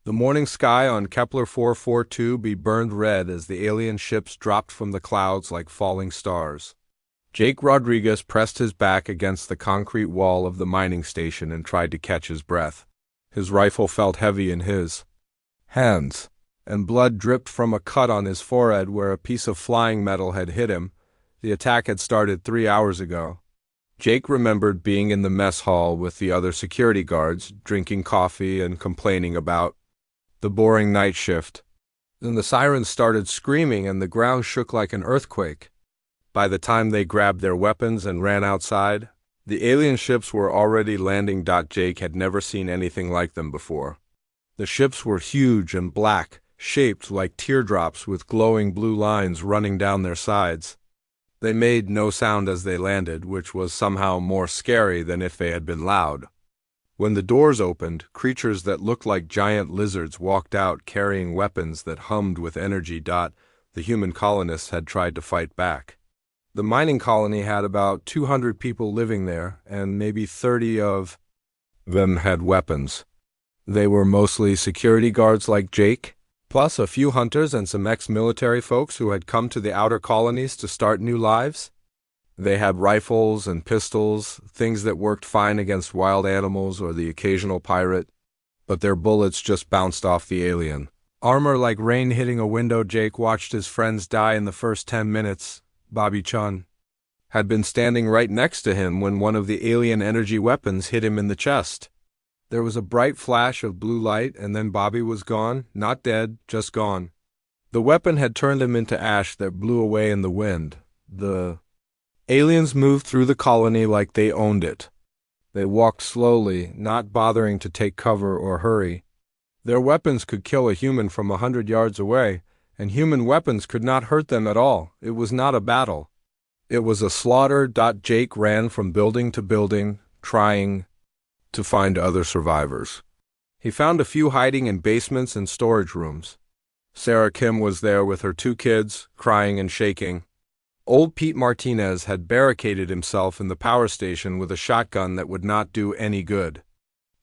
The morning sky on Kepler 442b burned red as the alien ships dropped from the clouds like falling stars. Jake Rodriguez pressed his back against the concrete wall of the mining station and tried to catch his breath. His rifle felt heavy in his hands, and blood dripped from a cut on his forehead where a piece of flying metal had hit him. The attack had started 3 hours ago. Jake remembered being in the mess hall with the other security guards, drinking coffee and complaining about the boring night shift. Then the sirens started screaming and the ground shook like an earthquake. By the time they grabbed their weapons and ran outside, the alien ships were already landing. Jake had never seen anything like them before. The ships were huge and black, shaped like teardrops with glowing blue lines running down their sides. They made no sound as they landed, which was somehow more scary than if they had been loud. When the doors opened, creatures that looked like giant lizards walked out carrying weapons that hummed with energy. The human colonists had tried to fight back. The mining colony had about 200 people living there, and maybe 30 of them had weapons. They were mostly security guards like Jake, plus a few hunters and some ex-military folks who had come to the outer colonies to start new lives. They had rifles and pistols, things that worked fine against wild animals or the occasional pirate, but their bullets just bounced off the alien. Armor like rain hitting a window. Jake watched his friends die in the first 10 minutes. Bobby Chun had been standing right next to him when one of the alien energy weapons hit him in the chest. There was a bright flash of blue light, and then Bobby was gone, not dead, just gone. The weapon had turned him into ash that blew away in the wind. The aliens moved through the colony like they owned it. They walked slowly, not bothering to take cover or hurry. Their weapons could kill a human from 100 yards away, and human weapons could not hurt them at all. It was not a battle. It was a slaughter. Jake ran from building to building, trying to find other survivors. He found a few hiding in basements and storage rooms. Sarah Kim was there with her 2 kids, crying and shaking. Old Pete Martinez had barricaded himself in the power station with a shotgun that would not do any good.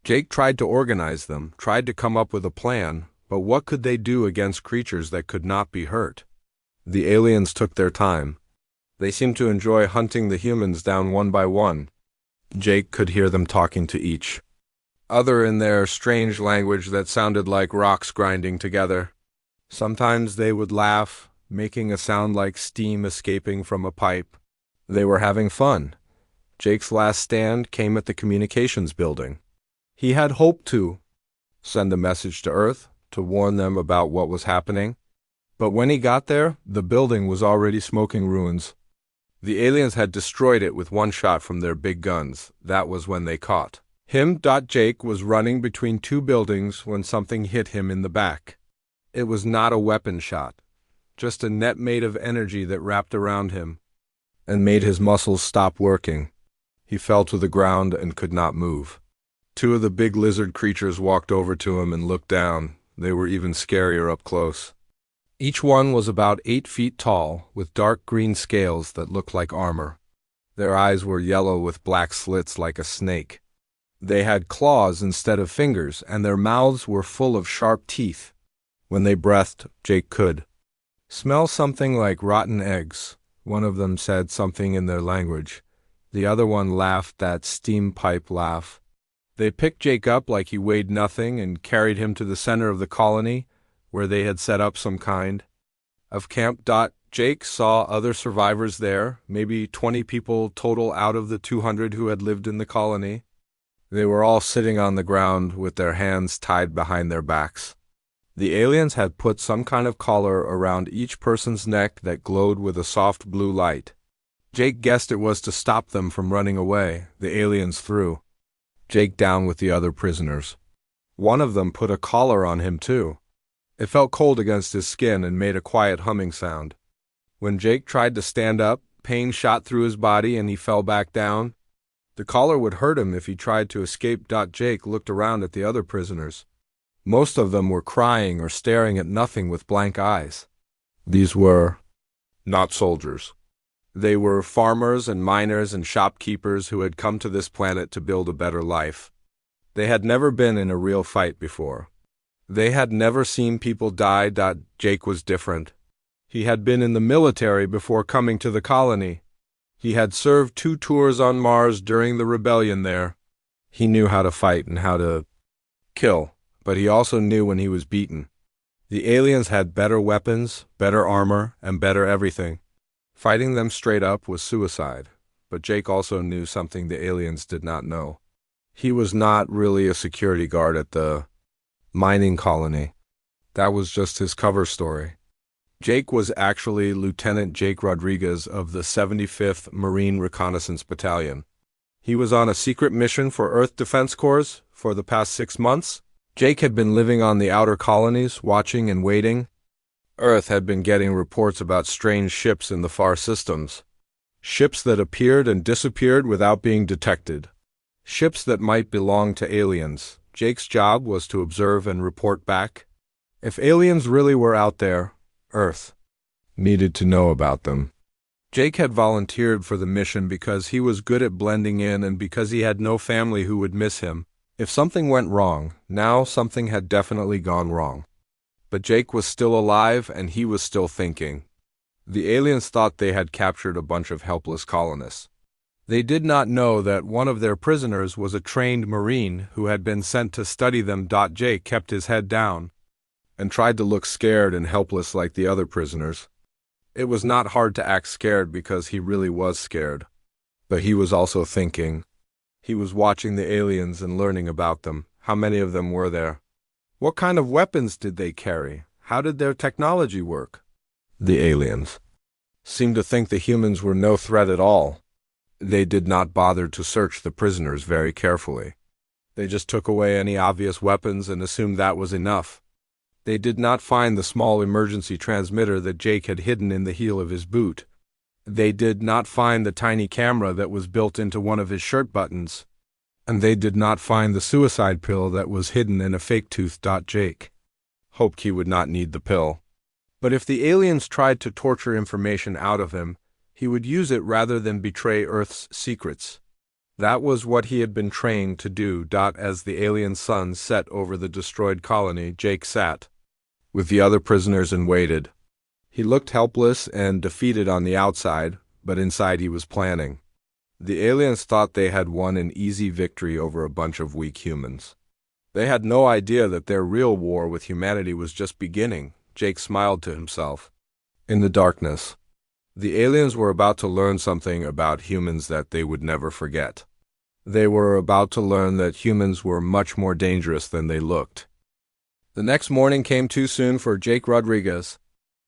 Jake tried to organize them, tried to come up with a plan, but what could they do against creatures that could not be hurt? The aliens took their time. They seemed to enjoy hunting the humans down one by one. Jake could hear them talking to each other in their strange language that sounded like rocks grinding together. Sometimes they would laugh, making a sound like steam escaping from a pipe. They were having fun. Jake's last stand came at the communications building. He had hoped to send a message to Earth to warn them about what was happening, but when he got there, the building was already smoking ruins. The aliens had destroyed it with one shot from their big guns. That was when they caught him. Jake was running between 2 buildings when something hit him in the back. It was not a weapon shot, just a net made of energy that wrapped around him and made his muscles stop working. He fell to the ground and could not move. 2 of the big lizard creatures walked over to him and looked down. They were even scarier up close. Each one was about 8 feet tall, with dark green scales that looked like armor. Their eyes were yellow with black slits like a snake. They had claws instead of fingers, and their mouths were full of sharp teeth. When they breathed, Jake could smell something like rotten eggs. One of them said something in their language. The other one laughed that steam pipe laugh. They picked Jake up like he weighed nothing and carried him to the center of the colony, where they had set up some kind of camp. Jake saw other survivors there, maybe 20 people total out of the 200 who had lived in the colony. They were all sitting on the ground with their hands tied behind their backs. The aliens had put some kind of collar around each person's neck that glowed with a soft blue light. Jake guessed it was to stop them from running away. The aliens threw Jake down with the other prisoners. One of them put a collar on him too. It felt cold against his skin and made a quiet humming sound. When Jake tried to stand up, pain shot through his body and he fell back down. The collar would hurt him if he tried to escape. Jake looked around at the other prisoners. Most of them were crying or staring at nothing with blank eyes. These were not soldiers. They were farmers and miners and shopkeepers who had come to this planet to build a better life. They had never been in a real fight before. They had never seen people die. Jake was different. He had been in the military before coming to the colony. He had served 2 tours on Mars during the rebellion there. He knew how to fight and how to kill, but he also knew when he was beaten. The aliens had better weapons, better armor, and better everything. Fighting them straight up was suicide, but Jake also knew something the aliens did not know. He was not really a security guard at the mining colony. That was just his cover story. Jake was actually Lieutenant Jake Rodriguez of the 75th Marine Reconnaissance Battalion. He was on a secret mission for Earth Defense Corps for the past 6 months. Jake had been living on the outer colonies, watching and waiting. Earth had been getting reports about strange ships in the far systems. Ships that appeared and disappeared without being detected. Ships that might belong to aliens. Jake's job was to observe and report back. If aliens really were out there, Earth needed to know about them. Jake had volunteered for the mission because he was good at blending in and because he had no family who would miss him. If something went wrong, now something had definitely gone wrong. But Jake was still alive and he was still thinking. The aliens thought they had captured a bunch of helpless colonists. They did not know that one of their prisoners was a trained Marine who had been sent to study them. Jake kept his head down and tried to look scared and helpless like the other prisoners. It was not hard to act scared because he really was scared. But he was also thinking. He was watching the aliens and learning about them. How many of them were there? What kind of weapons did they carry? How did their technology work? The aliens seemed to think the humans were no threat at all. They did not bother to search the prisoners very carefully. They just took away any obvious weapons and assumed that was enough. They did not find the small emergency transmitter that Jake had hidden in the heel of his boot. They did not find the tiny camera that was built into one of his shirt buttons. And they did not find the suicide pill that was hidden in a fake tooth. Jake hoped he would not need the pill. But if the aliens tried to torture information out of him, he would use it rather than betray Earth's secrets. That was what he had been trained to do. As the alien sun set over the destroyed colony, Jake sat with the other prisoners and waited. He looked helpless and defeated on the outside, but inside he was planning. The aliens thought they had won an easy victory over a bunch of weak humans. They had no idea that their real war with humanity was just beginning. Jake smiled to himself. In the darkness, the aliens were about to learn something about humans that they would never forget. They were about to learn that humans were much more dangerous than they looked. The next morning came too soon for Jake Rodriguez.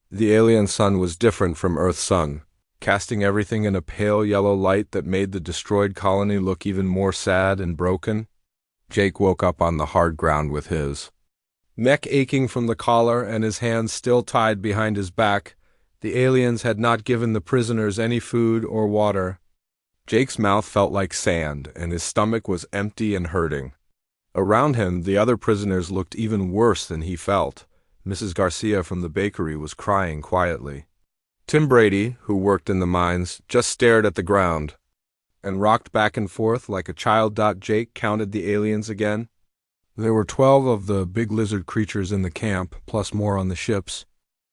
The alien sun was different from Earth's sun, casting everything in a pale yellow light that made the destroyed colony look even more sad and broken. Jake woke up on the hard ground with his neck aching from the collar and his hands still tied behind his back. The aliens had not given the prisoners any food or water. Jake's mouth felt like sand, and his stomach was empty and hurting. Around him, the other prisoners looked even worse than he felt. Mrs. Garcia from the bakery was crying quietly. Tim Brady, who worked in the mines, just stared at the ground and rocked back and forth like a child. Jake counted the aliens again. There were 12 of the big lizard creatures in the camp, plus more on the ships.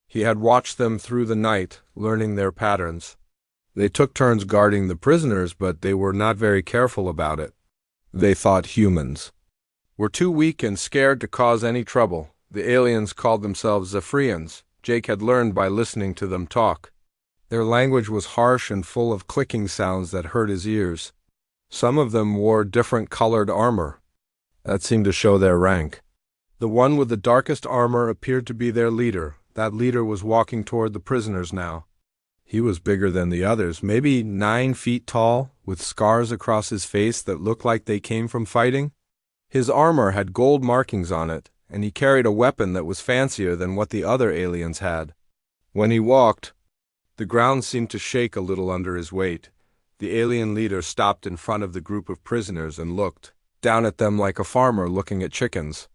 He had watched them through the night, learning their patterns. They took turns guarding the prisoners, but they were not very careful about it. They thought humans were too weak and scared to cause any trouble. The aliens called themselves Zephyrians. Jake had learned by listening to them talk. Their language was harsh and full of clicking sounds that hurt his ears. Some of them wore different colored armor. That seemed to show their rank. The one with the darkest armor appeared to be their leader. That leader was walking toward the prisoners now. He was bigger than the others, maybe 9 feet tall, with scars across his face that looked like they came from fighting. His armor had gold markings on it, and he carried a weapon that was fancier than what the other aliens had. When he walked, the ground seemed to shake a little under his weight. The alien leader stopped in front of the group of prisoners and looked down at them like a farmer looking at chickens.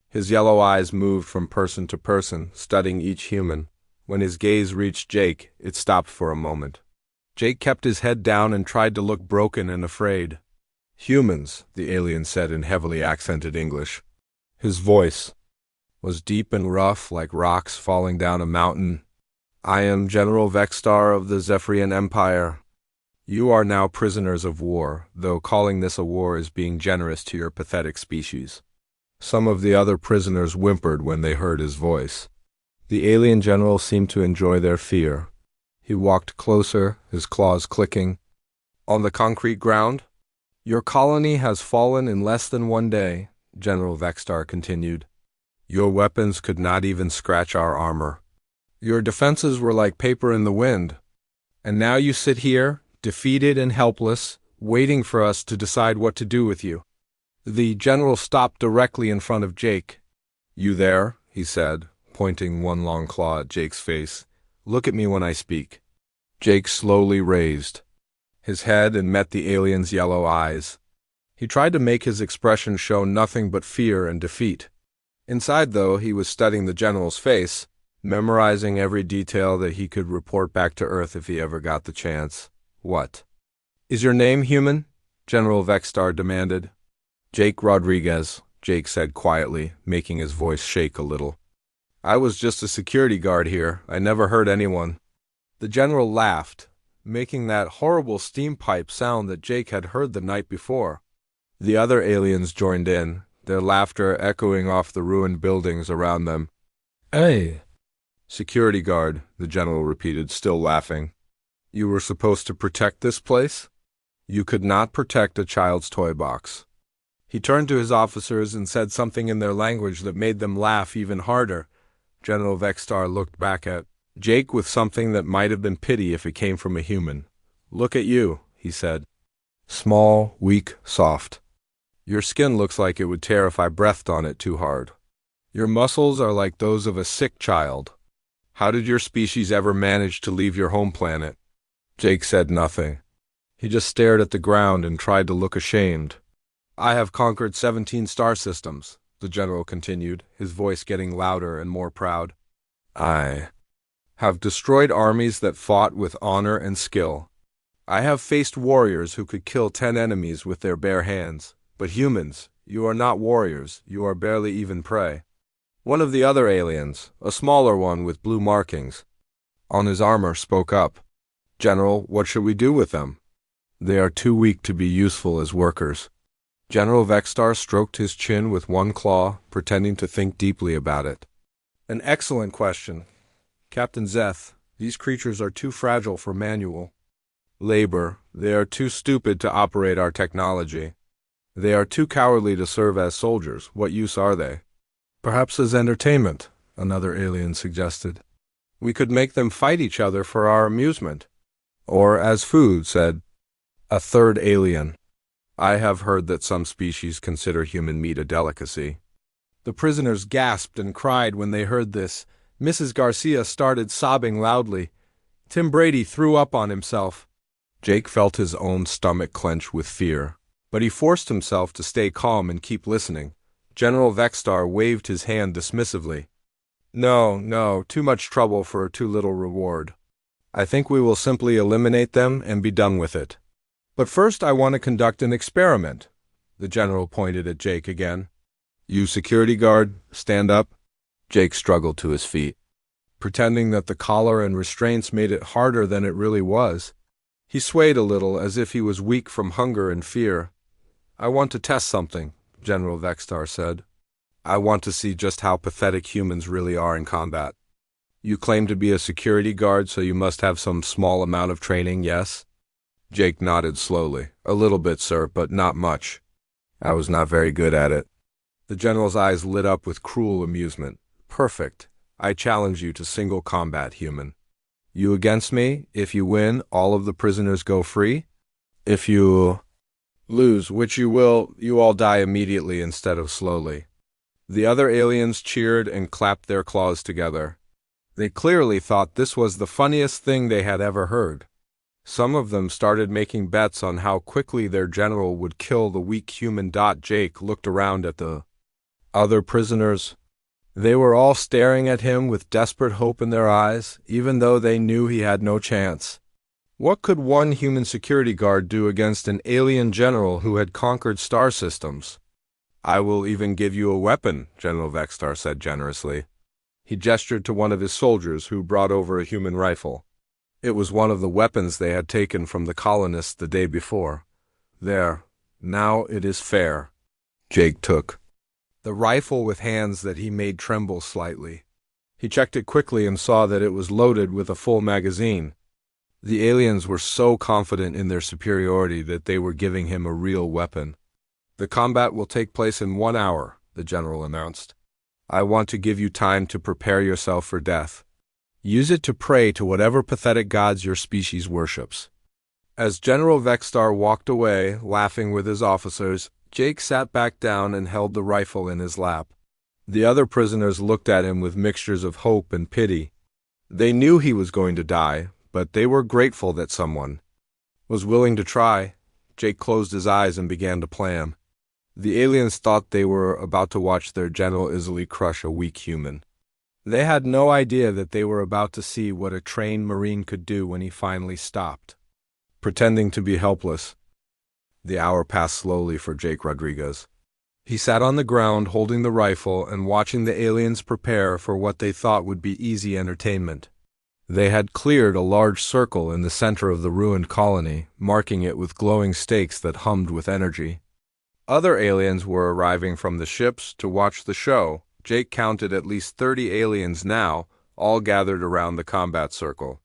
His yellow eyes moved from person to person, studying each human. When his gaze reached Jake, it stopped for a moment. Jake kept his head down and tried to look broken and afraid. "Humans," the alien said in heavily accented English. His voice was deep and rough like rocks falling down a mountain. I am General Vexstar of the Zephyrian Empire. You are now prisoners of war, though calling this a war is being generous to your pathetic species. Some of the other prisoners whimpered when they heard his voice. The alien general seemed to enjoy their fear. He walked closer, his claws clicking. On the concrete ground? Your colony has fallen in less than 1 day, General Vexstar continued. Your weapons could not even scratch our armor. Your defenses were like paper in the wind. And now you sit here, defeated and helpless, waiting for us to decide what to do with you. The general stopped directly in front of Jake. You there? He said, pointing one long claw at Jake's face. Look at me when I speak. Jake slowly raised his head and met the alien's yellow eyes. He tried to make his expression show nothing but fear and defeat. Inside, though, he was studying the general's face, memorizing every detail that he could report back to Earth if he ever got the chance. What? Is your name human? General Vexstar demanded. Jake Rodriguez, Jake said quietly, making his voice shake a little. I was just a security guard here. I never hurt anyone. The general laughed, making that horrible steam pipe sound that Jake had heard the night before. The other aliens joined in, their laughter echoing off the ruined buildings around them. Hey! Security guard, the general repeated, still laughing. You were supposed to protect this place? You could not protect a child's toy box. He turned to his officers and said something in their language that made them laugh even harder. General Vexstar looked back at Jake with something that might have been pity if it came from a human. Look at you, he said. Small, weak, soft. Your skin looks like it would tear if I breathed on it too hard. Your muscles are like those of a sick child. How did your species ever manage to leave your home planet? Jake said nothing. He just stared at the ground and tried to look ashamed. I have conquered 17 star systems, the general continued, his voice getting louder and more proud. I have destroyed armies that fought with honor and skill. I have faced warriors who could kill 10 enemies with their bare hands. But humans, you are not warriors, you are barely even prey. One of the other aliens, a smaller one with blue markings on his armor, spoke up. General, what should we do with them? They are too weak to be useful as workers. General Vexstar stroked his chin with one claw, pretending to think deeply about it. An excellent question. Captain Zeth, these creatures are too fragile for manual labor. They are too stupid to operate our technology. They are too cowardly to serve as soldiers. What use are they? Perhaps as entertainment, another alien suggested. We could make them fight each other for our amusement. Or as food, said a third alien. I have heard that some species consider human meat a delicacy. The prisoners gasped and cried when they heard this. Mrs. Garcia started sobbing loudly. Tim Brady threw up on himself. Jake felt his own stomach clench with fear, but he forced himself to stay calm and keep listening. General Vexstar waved his hand dismissively. No, too much trouble for too little reward. I think we will simply eliminate them and be done with it. But first I want to conduct an experiment. The general pointed at Jake again. You security guard, stand up. Jake struggled to his feet, pretending that the collar and restraints made it harder than it really was. He swayed a little as if he was weak from hunger and fear. I want to test something, General Vexstar said. I want to see just how pathetic humans really are in combat. You claim to be a security guard, so you must have some small amount of training, yes? Jake nodded slowly. A little bit, sir, but not much. I was not very good at it. The general's eyes lit up with cruel amusement. Perfect. I challenge you to single combat, human. You against me? If you win, all of the prisoners go free? If you lose, which you will, you all die immediately instead of slowly. The other aliens cheered and clapped their claws together. They clearly thought this was the funniest thing they had ever heard. Some of them started making bets on how quickly their general would kill the weak human. Jake looked around at the other prisoners. They were all staring at him with desperate hope in their eyes, even though they knew he had no chance. What could one human security guard do against an alien general who had conquered star systems? I will even give you a weapon, General Vextar said generously. He gestured to one of his soldiers who brought over a human rifle. It was one of the weapons they had taken from the colonists the day before. There, now it is fair. Jake took the rifle with hands that he made tremble slightly. He checked it quickly and saw that it was loaded with a full magazine. The aliens were so confident in their superiority that they were giving him a real weapon. The combat will take place in 1 hour, the general announced. I want to give you time to prepare yourself for death. Use it to pray to whatever pathetic gods your species worships. As General Vextar walked away, laughing with his officers, Jake sat back down and held the rifle in his lap. The other prisoners looked at him with mixtures of hope and pity. They knew he was going to die, but they were grateful that someone was willing to try. Jake closed his eyes and began to plan. The aliens thought they were about to watch their general easily crush a weak human. They had no idea that they were about to see what a trained Marine could do when he finally stopped, pretending to be helpless. The hour passed slowly for Jake Rodriguez. He sat on the ground holding the rifle and watching the aliens prepare for what they thought would be easy entertainment. They had cleared a large circle in the center of the ruined colony, marking it with glowing stakes that hummed with energy. Other aliens were arriving from the ships to watch the show. Jake counted at least 30 aliens now, all gathered around the combat circle.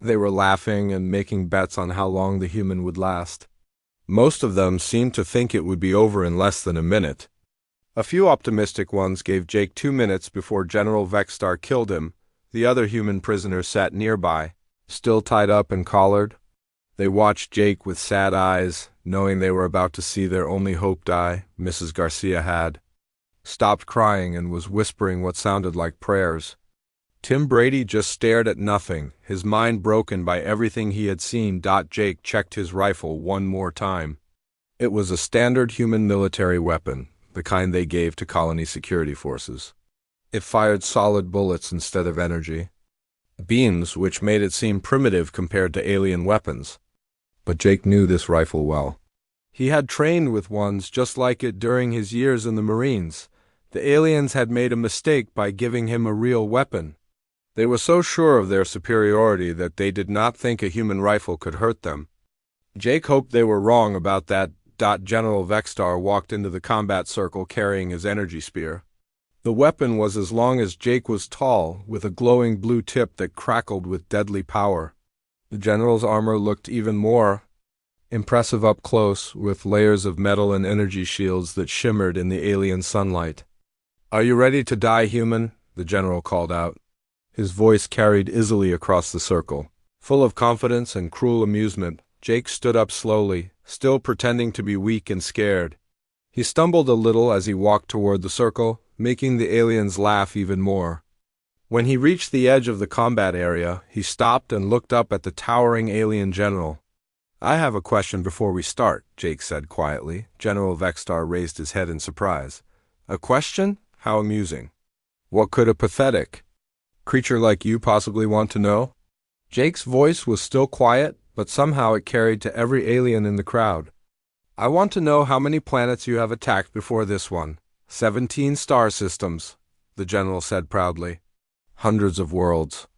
They were laughing and making bets on how long the human would last. Most of them seemed to think it would be over in less than a minute. A few optimistic ones gave Jake 2 minutes before General Vextar killed him. The other human prisoners sat nearby, still tied up and collared. They watched Jake with sad eyes, knowing they were about to see their only hope die. Mrs. Garcia had stopped crying and was whispering what sounded like prayers. Tim Brady just stared at nothing, his mind broken by everything he had seen. Jake checked his rifle one more time. It was a standard human military weapon, the kind they gave to colony security forces. It fired solid bullets instead of energy beams, which made it seem primitive compared to alien weapons. But Jake knew this rifle well. He had trained with ones just like it during his years in the Marines. The aliens had made a mistake by giving him a real weapon. They were so sure of their superiority that they did not think a human rifle could hurt them. Jake hoped they were wrong about that. General Vextar walked into the combat circle carrying his energy spear. The weapon was as long as Jake was tall, with a glowing blue tip that crackled with deadly power. The general's armor looked even more impressive up close, with layers of metal and energy shields that shimmered in the alien sunlight. "Are you ready to die, human?" the general called out. His voice carried easily across the circle. Full of confidence and cruel amusement, Jake stood up slowly, still pretending to be weak and scared. He stumbled a little as he walked toward the circle, making the aliens laugh even more. When he reached the edge of the combat area, he stopped and looked up at the towering alien general. "I have a question before we start," Jake said quietly. General Vextar raised his head in surprise. "A question? How amusing. What could a pathetic creature like you possibly want to know?" Jake's voice was still quiet, but somehow it carried to every alien in the crowd. "I want to know how many planets you have attacked before this one." 17 star systems, the general said proudly. Hundreds of worlds.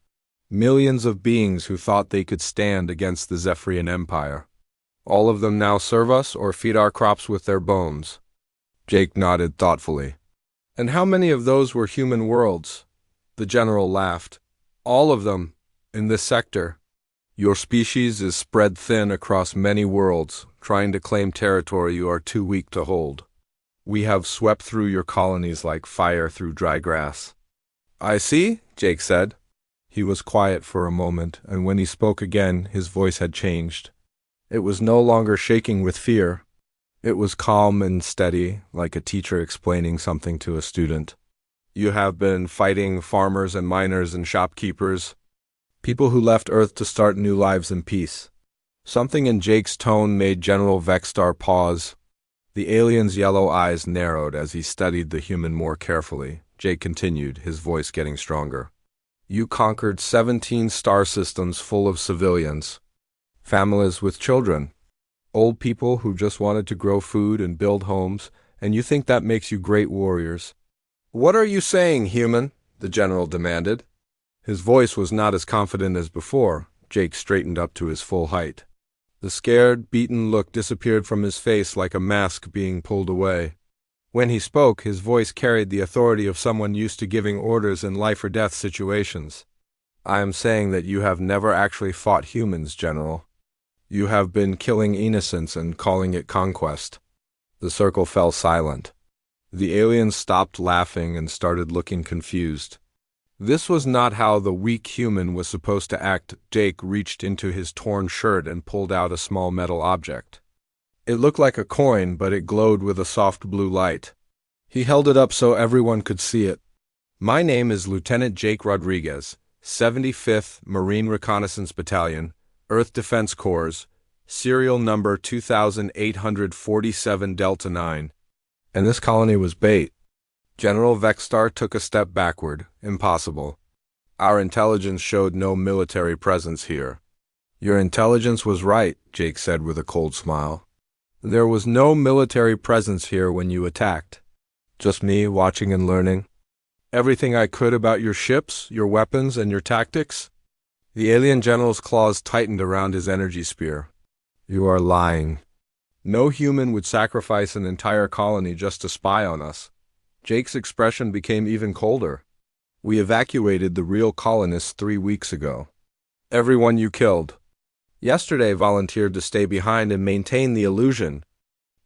Millions of beings who thought they could stand against the Zephyrian Empire. All of them now serve us or feed our crops with their bones. Jake nodded thoughtfully. "And how many of those were human worlds?" The general laughed. "All of them, in this sector. Your species is spread thin across many worlds, trying to claim territory you are too weak to hold. We have swept through your colonies like fire through dry grass." "I see," Jake said. He was quiet for a moment, and when he spoke again, his voice had changed. It was no longer shaking with fear. It was calm and steady, like a teacher explaining something to a student. "You have been fighting farmers and miners and shopkeepers, people who left Earth to start new lives in peace." Something in Jake's tone made General Vextar pause. The alien's yellow eyes narrowed as he studied the human more carefully. Jake continued, his voice getting stronger. "You conquered 17 star systems full of civilians, families with children, old people who just wanted to grow food and build homes, And you think that makes you great warriors? What are you saying, human? The general demanded. His voice was not as confident as before. Jake straightened up to his full height. The scared, beaten look disappeared from his face like a mask being pulled away. When he spoke, his voice carried the authority of someone used to giving orders in life-or-death situations. I am saying that you have never actually fought humans, General. You have been killing innocents and calling it conquest. The circle fell silent. The aliens stopped laughing and started looking confused. This was not how the weak human was supposed to act. Jake reached into his torn shirt and pulled out a small metal object. It looked like a coin, but it glowed with a soft blue light. He held it up so everyone could see it. My name is Lieutenant Jake Rodriguez, 75th Marine Reconnaissance Battalion, Earth Defense Corps, serial number 2847 Delta 9. And this colony was bait. General Vexstar took a step backward. Impossible. Our intelligence showed no military presence here. Your intelligence was right, Jake said with a cold smile. There was no military presence here when you attacked. Just me watching and learning. Everything I could about your ships, your weapons, and your tactics. The alien general's claws tightened around his energy spear. You are lying. No human would sacrifice an entire colony just to spy on us. Jake's expression became even colder. We evacuated the real colonists 3 weeks ago. Everyone you killed. Yesterday volunteered to stay behind and maintain the illusion.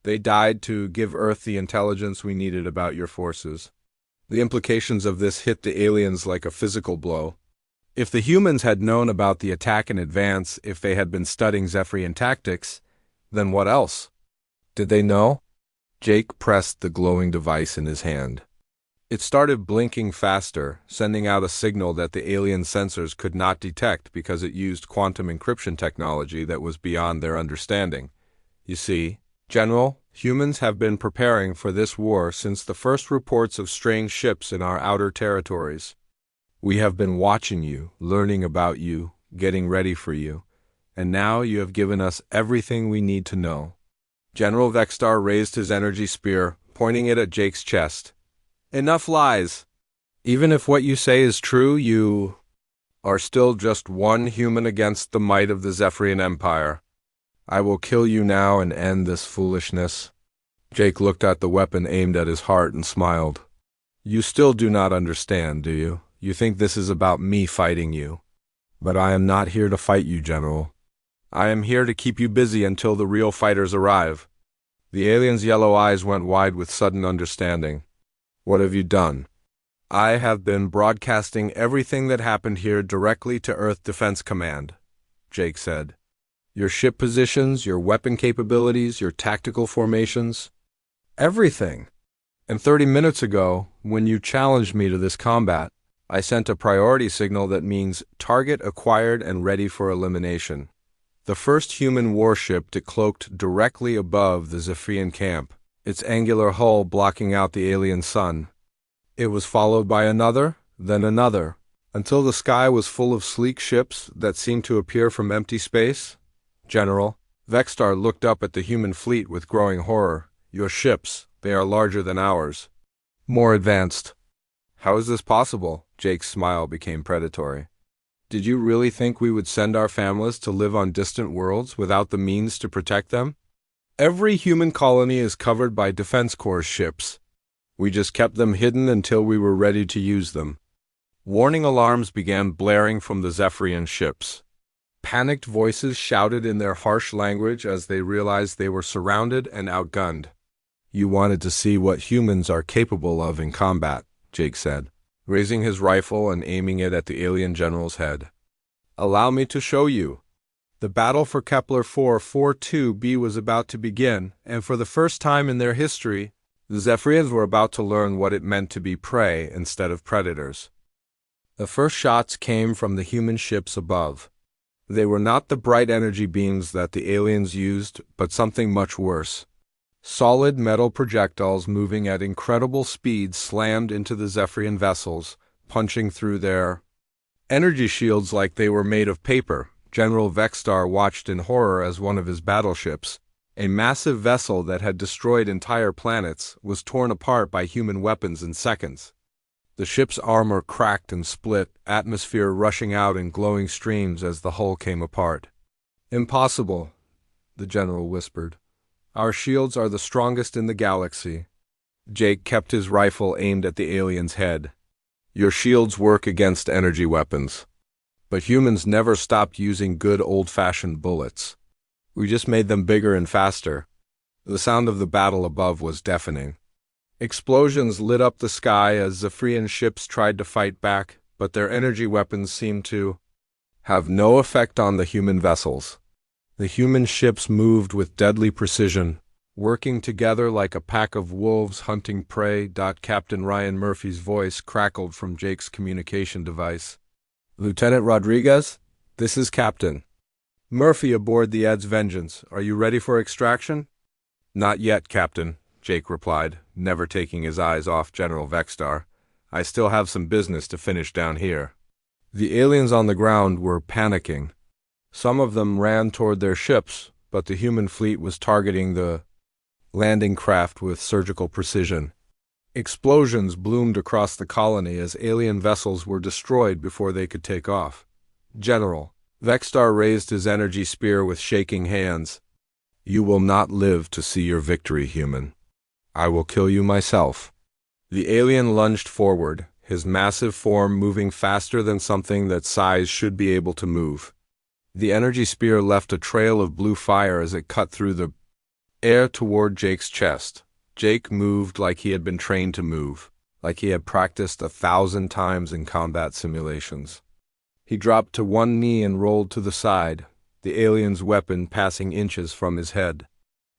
They died to give Earth the intelligence we needed about your forces. The implications of this hit the aliens like a physical blow. If the humans had known about the attack in advance, if they had been studying Zephyrian tactics, then what else? Did they know? Jake pressed the glowing device in his hand. It started blinking faster, sending out a signal that the alien sensors could not detect because it used quantum encryption technology that was beyond their understanding. You see, General, humans have been preparing for this war since the first reports of strange ships in our outer territories. We have been watching you, learning about you, getting ready for you, and now you have given us everything we need to know. General Vexstar raised his energy spear, pointing it at Jake's chest. Enough lies. Even if what you say is true, you are still just one human against the might of the Zephyrian Empire. I will kill you now and end this foolishness. Jake looked at the weapon aimed at his heart and smiled. You still do not understand, do you? You think this is about me fighting you. But I am not here to fight you, General. I am here to keep you busy until the real fighters arrive. The alien's yellow eyes went wide with sudden understanding. What have you done? I have been broadcasting everything that happened here directly to Earth Defense Command, Jake said. Your ship positions, your weapon capabilities, your tactical formations. Everything. And 30 minutes ago, when you challenged me to this combat, I sent a priority signal that means target acquired and ready for elimination. The first human warship decloaked directly above the Zephyrian camp, its angular hull blocking out the alien sun. It was followed by another, then another, until the sky was full of sleek ships that seemed to appear from empty space. General, Vexstar looked up at the human fleet with growing horror. Your ships, they are larger than ours. More advanced. How is this possible? Jake's smile became predatory. Did you really think we would send our families to live on distant worlds without the means to protect them? Every human colony is covered by Defense Corps ships. We just kept them hidden until we were ready to use them. Warning alarms began blaring from the Zephyrian ships. Panicked voices shouted in their harsh language as they realized they were surrounded and outgunned. You wanted to see what humans are capable of in combat, Jake said, raising his rifle and aiming it at the alien general's head. Allow me to show you. The battle for Kepler 442b was about to begin, and for the first time in their history, the Zephyrians were about to learn what it meant to be prey instead of predators. The first shots came from the human ships above. They were not the bright energy beams that the aliens used, but something much worse. Solid metal projectiles moving at incredible speed slammed into the Zephyrian vessels, punching through their energy shields like they were made of paper. General Vexstar watched in horror as one of his battleships, A massive vessel that had destroyed entire planets was torn apart by human weapons in seconds. The ship's armor cracked and split, atmosphere rushing out in glowing streams as the hull came apart. "Impossible," the general whispered. "Our shields are the strongest in the galaxy." Jake kept his rifle aimed at the alien's head. "Your shields work against energy weapons. But humans never stopped using good old-fashioned bullets. We just made them bigger and faster." The sound of the battle above was deafening. Explosions lit up the sky as Zephyrian ships tried to fight back, but their energy weapons seemed to have no effect on the human vessels. The human ships moved with deadly precision, working together like a pack of wolves hunting prey. Captain Ryan Murphy's voice crackled from Jake's communication device. "Lieutenant Rodriguez, this is Captain Murphy aboard the Ed's Vengeance. Are you ready for extraction?" "Not yet, Captain," Jake replied, never taking his eyes off General Vexstar. "I still have some business to finish down here." The aliens on the ground were panicking. Some of them ran toward their ships, but the human fleet was targeting the landing craft with surgical precision. Explosions bloomed across the colony as alien vessels were destroyed before they could take off. "General," Vexstar raised his energy spear with shaking hands. "You will not live to see your victory, human. I will kill you myself." The alien lunged forward, his massive form moving faster than something that size should be able to move. The energy spear left a trail of blue fire as it cut through the air toward Jake's chest. Jake moved like he had been trained to move, like he had practiced 1,000 times in combat simulations. He dropped to one knee and rolled to the side, the alien's weapon passing inches from his head.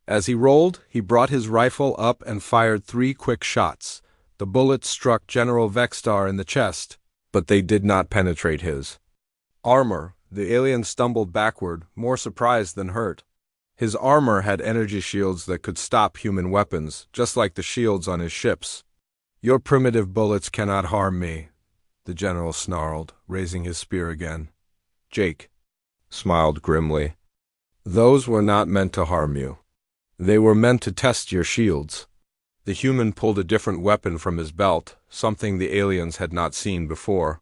As he rolled, he brought his rifle up and fired 3 quick shots. The bullets struck General Vexstar in the chest, but they did not penetrate his armor. The alien stumbled backward, more surprised than hurt. His armor had energy shields that could stop human weapons, just like the shields on his ships. "Your primitive bullets cannot harm me," the general snarled, raising his spear again. Jake smiled grimly. "Those were not meant to harm you. They were meant to test your shields." The human pulled a different weapon from his belt, something the aliens had not seen before.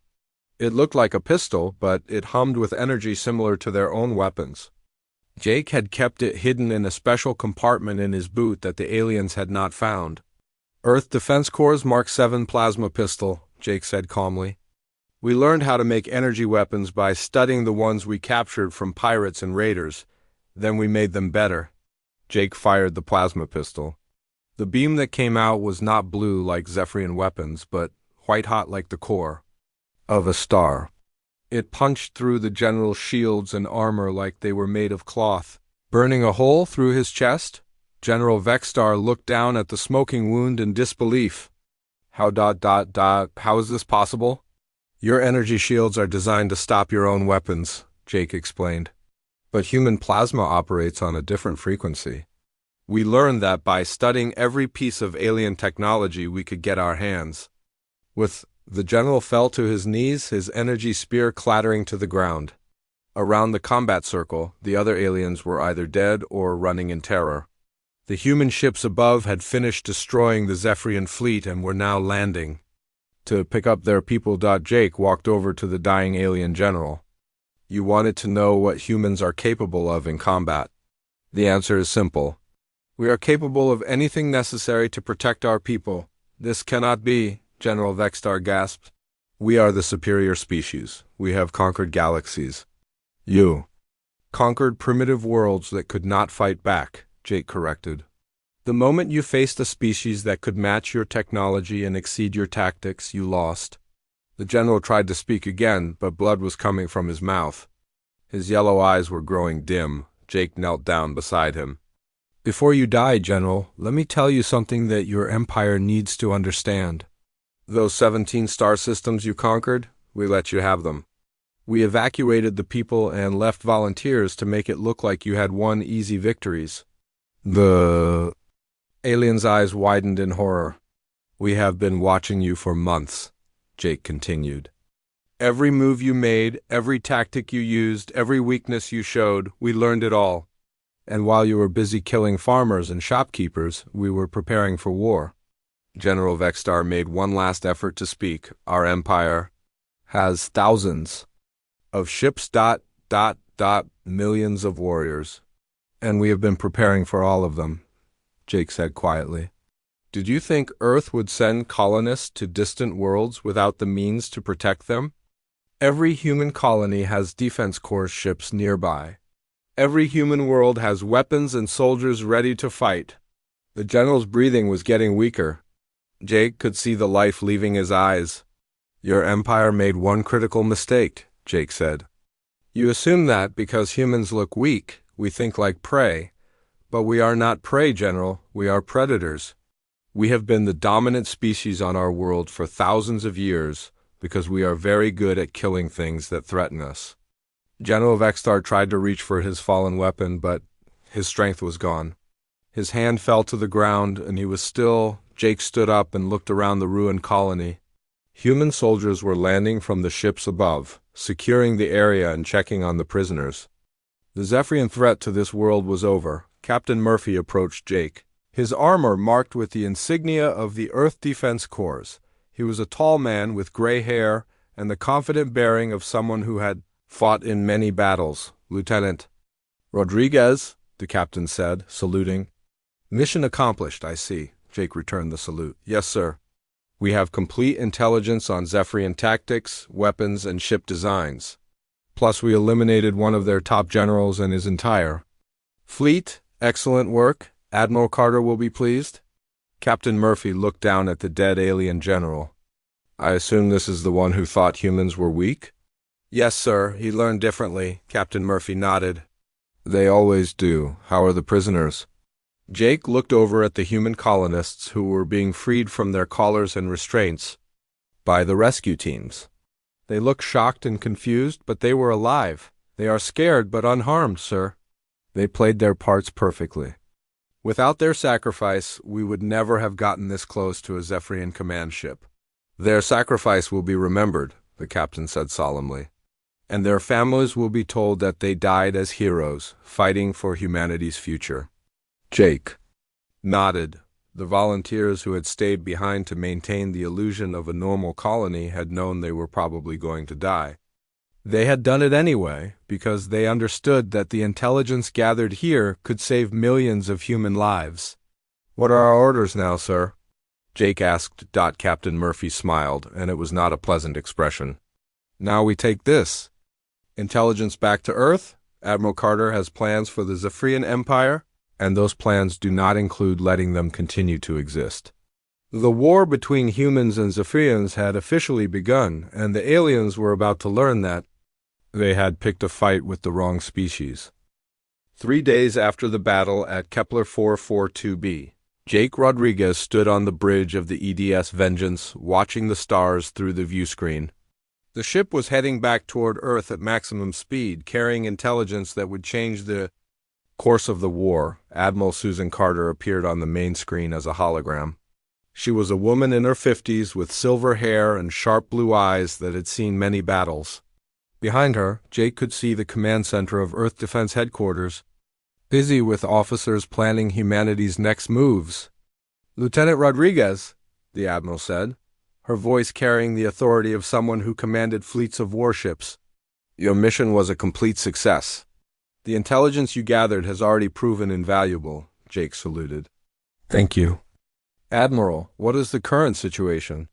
It looked like a pistol, but it hummed with energy similar to their own weapons. Jake had kept it hidden in a special compartment in his boot that the aliens had not found. "Earth Defense Corps' Mark 7 plasma pistol," Jake said calmly. "We learned how to make energy weapons by studying the ones we captured from pirates and raiders. Then we made them better." Jake fired the plasma pistol. The beam that came out was not blue like Zephyrian weapons, but white-hot like the core of a star. It punched through the general's shields and armor like they were made of cloth, burning a hole through his chest. General Vexstar looked down at the smoking wound in disbelief. How is this possible?" "Your energy shields are designed to stop your own weapons," Jake explained. "But human plasma operates on a different frequency. We learned that by studying every piece of alien technology we could get our hands." The general fell to his knees, his energy spear clattering to the ground. Around the combat circle, the other aliens were either dead or running in terror. The human ships above had finished destroying the Zephyrian fleet and were now landing to pick up their people. Jake walked over to the dying alien general. "You wanted to know what humans are capable of in combat. The answer is simple. We are capable of anything necessary to protect our people." "This cannot be," General Vexstar gasped. "We are the superior species. We have conquered galaxies." "You conquered primitive worlds that could not fight back," Jake corrected. "The moment you faced a species that could match your technology and exceed your tactics, you lost." The general tried to speak again, but blood was coming from his mouth. His yellow eyes were growing dim. Jake knelt down beside him. "Before you die, General, let me tell you something that your empire needs to understand. Those 17 star systems you conquered, we let you have them. We evacuated the people and left volunteers to make it look like you had won easy victories." The alien's eyes widened in horror. "We have been watching you for months," Jake continued. "Every move you made, every tactic you used, every weakness you showed, we learned it all. And while you were busy killing farmers and shopkeepers, we were preparing for war. General Vextar made one last effort to speak. Our empire has thousands of ships, millions of warriors. And we have been preparing for all of them, Jake said quietly. Did you think Earth would send colonists to distant worlds without the means to protect them? Every human colony has defense corps ships nearby. Every human world has weapons and soldiers ready to fight. The general's breathing was getting weaker. Jake could see the life leaving his eyes. Your empire made one critical mistake, Jake said. You assume that because humans look weak, we think like prey. But we are not prey, General. We are predators. We have been the dominant species on our world for thousands of years because we are very good at killing things that threaten us. General Vextar tried to reach for his fallen weapon, but his strength was gone. His hand fell to the ground, and he was still. Jake stood up and looked around the ruined colony. Human soldiers were landing from the ships above, securing the area and checking on the prisoners. The Zephyrian threat to this world was over. Captain Murphy approached Jake, his armor marked with the insignia of the Earth Defense Corps. He was a tall man with gray hair and the confident bearing of someone who had fought in many battles. Lieutenant Rodriguez, the captain said, saluting. Mission accomplished, I see. Jake returned the salute. Yes, sir. We have complete intelligence on Zephyrian tactics, weapons, and ship designs. Plus, we eliminated one of their top generals and his entire fleet. Excellent work. Admiral Carter will be pleased. Captain Murphy looked down at the dead alien general. I assume this is the one who thought humans were weak? Yes, sir. He learned differently. Captain Murphy nodded. They always do. How are the prisoners? Jake looked over at the human colonists who were being freed from their collars and restraints by the rescue teams. They looked shocked and confused, but they were alive. They are scared but unharmed, sir. They played their parts perfectly. Without their sacrifice, we would never have gotten this close to a Zephyrian command ship. Their sacrifice will be remembered, the captain said solemnly, and their families will be told that they died as heroes, fighting for humanity's future. Jake nodded. The volunteers who had stayed behind to maintain the illusion of a normal colony had known they were probably going to die. They had done it anyway, because they understood that the intelligence gathered here could save millions of human lives. What are our orders now, sir? Jake asked. Captain Murphy smiled, and it was not a pleasant expression. Now we take this. Intelligence back to Earth. Admiral Carter has plans for the Zephyrian Empire, and those plans do not include letting them continue to exist. The war between humans and Zephyrians had officially begun, and the aliens were about to learn that they had picked a fight with the wrong species. 3 days after the battle at Kepler 442b, Jake Rodriguez stood on the bridge of the EDS Vengeance, watching the stars through the viewscreen. The ship was heading back toward Earth at maximum speed, carrying intelligence that would change the course of the war. Admiral Susan Carter appeared on the main screen as a hologram. She was a woman in her 50s with silver hair and sharp blue eyes that had seen many battles. Behind her, Jake could see the command center of Earth Defense Headquarters, busy with officers planning humanity's next moves. Lieutenant Rodriguez, the admiral said, her voice carrying the authority of someone who commanded fleets of warships. Your mission was a complete success. The intelligence you gathered has already proven invaluable, Jake saluted. Thank you. Admiral, what is the current situation?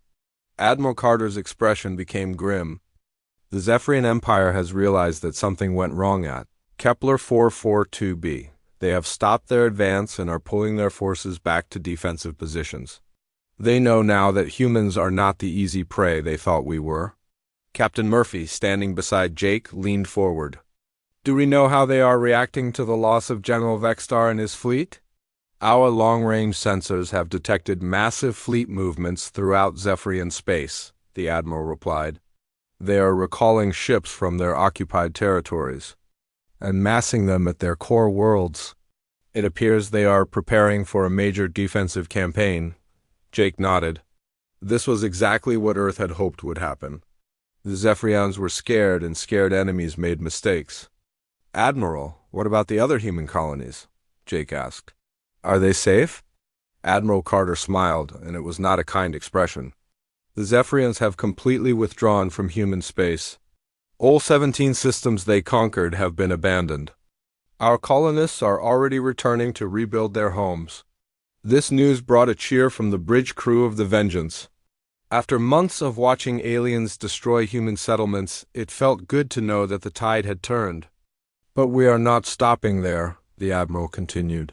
Admiral Carter's expression became grim. The Zephyrian Empire has realized that something went wrong at Kepler 442b. They have stopped their advance and are pulling their forces back to defensive positions. They know now that humans are not the easy prey they thought we were. Captain Murphy, standing beside Jake, leaned forward. Do we know how they are reacting to the loss of General Vextar and his fleet? Our long-range sensors have detected massive fleet movements throughout Zephyrian space, the admiral replied. They are recalling ships from their occupied territories and massing them at their core worlds. It appears they are preparing for a major defensive campaign. Jake nodded. This was exactly what Earth had hoped would happen. The Zephyrians were scared, and scared enemies made mistakes. Admiral, What about the other human colonies? Jake asked. Are they safe? Admiral Carter smiled, and it was not a kind expression. The Zephyrians have completely withdrawn from human space. All 17 systems they conquered have been abandoned. Our colonists are already returning to rebuild their homes. This news brought a cheer from the bridge crew of the Vengeance. After months of watching aliens destroy human settlements, it felt good to know that the tide had turned. But we are not stopping there, the Admiral continued.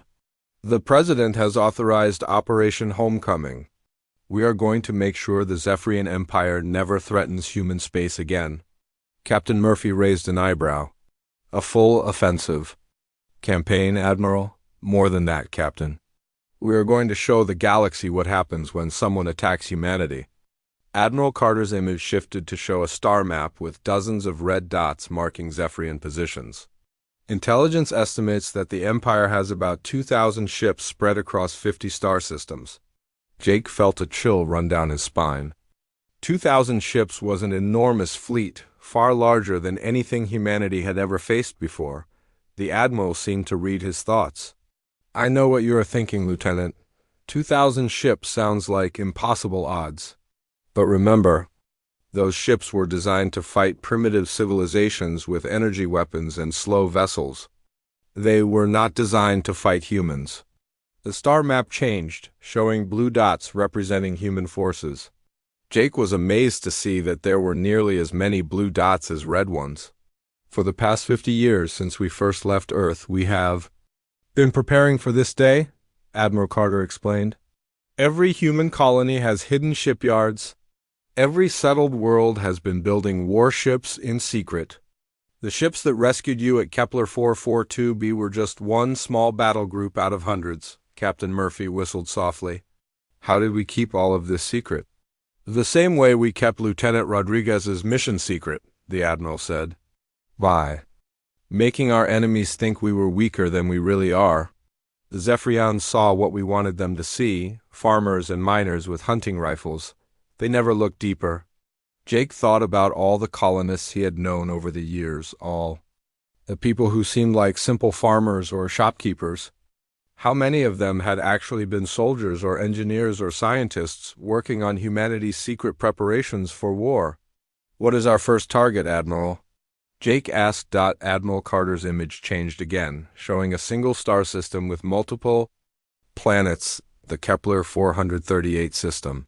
The President has authorized Operation Homecoming. We are going to make sure the Zephyrian Empire never threatens human space again. Captain Murphy raised an eyebrow. A full offensive campaign, Admiral? More than that, Captain. We are going to show the galaxy what happens when someone attacks humanity. Admiral Carter's image shifted to show a star map with dozens of red dots marking Zephyrian positions. Intelligence estimates that the Empire has about 2,000 ships spread across 50 star systems. Jake felt a chill run down his spine. 2,000 ships was an enormous fleet, far larger than anything humanity had ever faced before. The Admiral seemed to read his thoughts. I know what you are thinking, Lieutenant. 2,000 ships sounds like impossible odds. But remember, those ships were designed to fight primitive civilizations with energy weapons and slow vessels. They were not designed to fight humans. The star map changed, showing blue dots representing human forces. Jake was amazed to see that there were nearly as many blue dots as red ones. For the past 50 years since we first left Earth, we have been preparing for this day, Admiral Carter explained. Every human colony has hidden shipyards. Every settled world has been building warships in secret. The ships that rescued you at Kepler 442b were just one small battle group out of hundreds, Captain Murphy whistled softly. How did we keep all of this secret? The same way we kept Lieutenant Rodriguez's mission secret, the Admiral said. By making our enemies think we were weaker than we really are. The Zephyrians saw what we wanted them to see, farmers and miners with hunting rifles. They never looked deeper. Jake thought about all the colonists he had known over the years, all the people who seemed like simple farmers or shopkeepers. How many of them had actually been soldiers or engineers or scientists working on humanity's secret preparations for war? What is our first target, Admiral? Jake asked. Admiral Carter's image changed again, showing a single star system with multiple planets, the Kepler 438 system.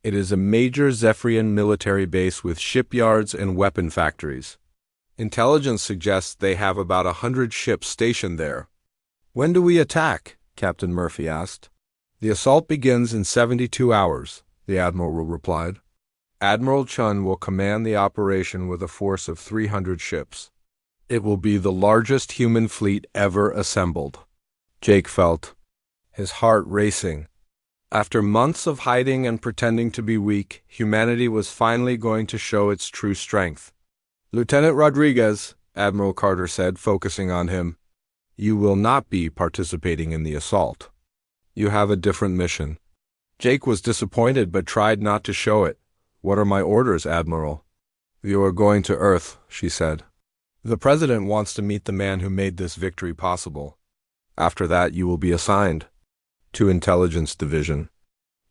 It is a major Zephyrian military base with shipyards and weapon factories. Intelligence suggests they have about 100 ships stationed there. When do we attack? Captain Murphy asked. The assault begins in 72 hours, the Admiral replied. Admiral Chun will command the operation with a force of 300 ships. It will be the largest human fleet ever assembled. Jake felt his heart racing. After months of hiding and pretending to be weak, humanity was finally going to show its true strength. Lieutenant Rodriguez, Admiral Carter said, focusing on him, you will not be participating in the assault. You have a different mission. Jake was disappointed but tried not to show it. What are my orders, Admiral? You are going to Earth, she said. The President wants to meet the man who made this victory possible. After that, you will be assigned to Intelligence Division.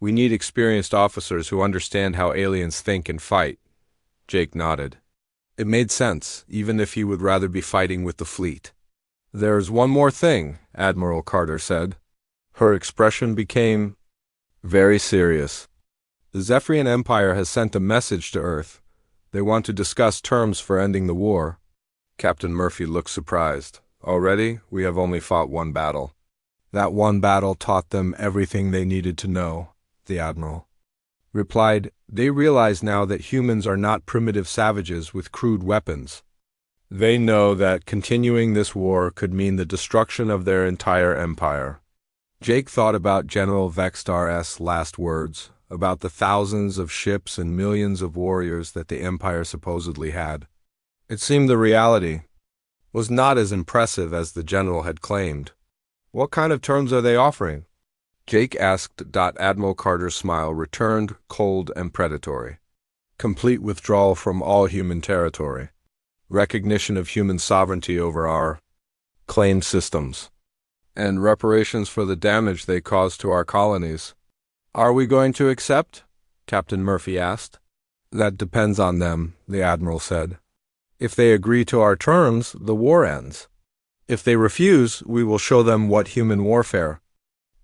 We need experienced officers who understand how aliens think and fight. Jake nodded. It made sense, even if he would rather be fighting with the fleet. There's one more thing, Admiral Carter said. Her expression became very serious. The Zephyrian Empire has sent a message to Earth. They want to discuss terms for ending the war. Captain Murphy looked surprised. Already, we have only fought one battle. That one battle taught them everything they needed to know, the Admiral replied. They realize now that humans are not primitive savages with crude weapons. They know that continuing this war could mean the destruction of their entire empire. Jake thought about General Vextar's last words, about the thousands of ships and millions of warriors that the Empire supposedly had. It seemed the reality was not as impressive as the General had claimed. What kind of terms are they offering? Jake asked. Admiral Carter's smile returned, cold and predatory. Complete withdrawal from all human territory. Recognition of human sovereignty over our claimed systems, and reparations for the damage they caused to our colonies. Are we going to accept? Captain Murphy asked. That depends on them, the Admiral said. If they agree to our terms, the war ends. If they refuse, we will show them what human warfare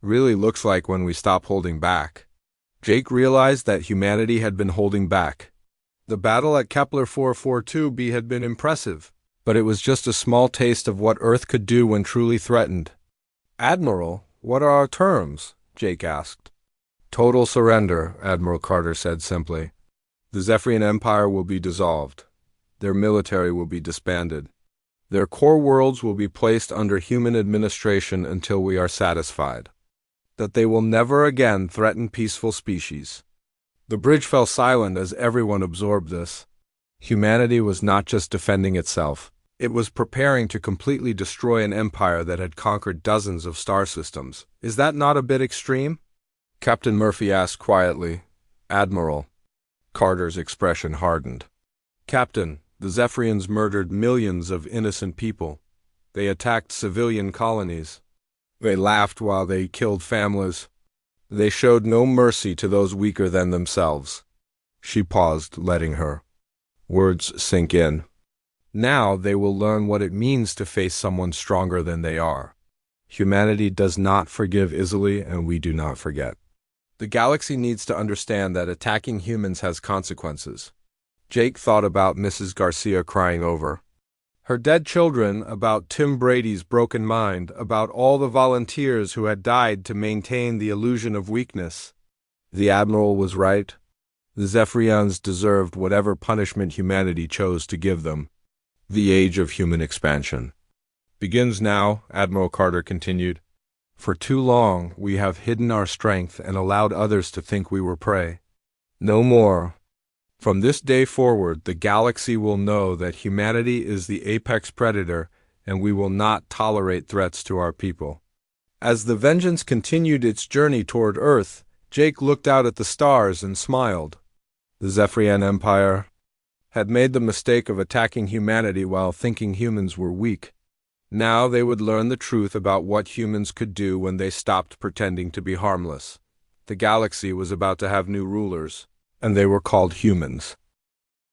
really looks like when we stop holding back. Jake realized that humanity had been holding back. The battle at Kepler 442b had been impressive, but it was just a small taste of what Earth could do when truly threatened. Admiral, what are our terms? Jake asked. Total surrender, Admiral Carter said simply. The Zephyrian Empire will be dissolved. Their military will be disbanded. Their core worlds will be placed under human administration until we are satisfied that they will never again threaten peaceful species. The bridge fell silent as everyone absorbed this. Humanity was not just defending itself. It was preparing to completely destroy an empire that had conquered dozens of star systems. Is that not a bit extreme? Captain Murphy asked quietly. Admiral. Carter's expression hardened. Captain, the Zephyrians murdered millions of innocent people. They attacked civilian colonies. They laughed while they killed families. They showed no mercy to those weaker than themselves. She paused, letting her words sink in. Now they will learn what it means to face someone stronger than they are. Humanity does not forgive easily, and we do not forget. The galaxy needs to understand that attacking humans has consequences. Jake thought about Mrs. Garcia crying over her dead children, about Tim Brady's broken mind, about all the volunteers who had died to maintain the illusion of weakness. The Admiral was right. The Zephyrians deserved whatever punishment humanity chose to give them. The age of human expansion begins now, Admiral Carter continued. For too long, we have hidden our strength and allowed others to think we were prey. No more. From this day forward, the galaxy will know that humanity is the apex predator, and we will not tolerate threats to our people. As the Vengeance continued its journey toward Earth, Jake looked out at the stars and smiled. The Zephyrian Empire had made the mistake of attacking humanity while thinking humans were weak. Now they would learn the truth about what humans could do when they stopped pretending to be harmless. The galaxy was about to have new rulers, and they were called humans.